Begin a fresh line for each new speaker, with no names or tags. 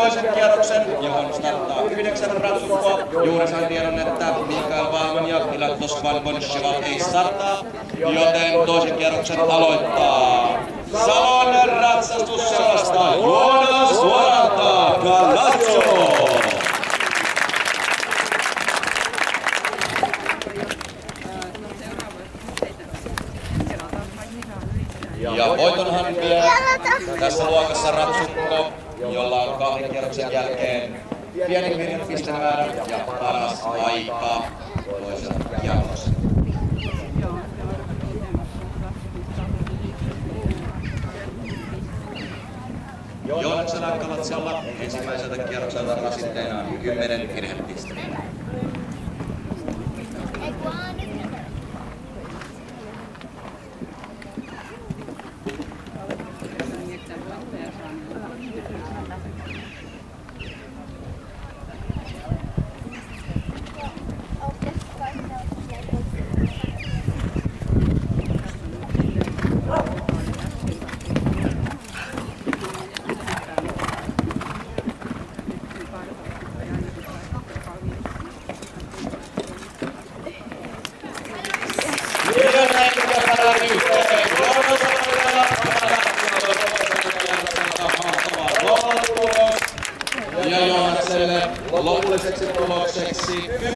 toisen kierroksen, johon starttaa 9 ratsukkoa. Juuri sain tiedon, että Mikael Valman ja Ilatos Van Bonsheva ei startaa, joten toisen kierroksen aloittaa Salon ratsastusseurasta Joonas Suoranta Galazzo. Ja voitonhan vie tässä luokassa ratsukko, jolla on 2 kierroksen jälkeen pienin virhepistemäärä ja paras aika toisella kierroksella. Joonaksella Galazzolla ensimmäiseltä kierrokselta rasitteena on 10 virhepistettä. Ja Joonakselle lopulliseksi tulokseksi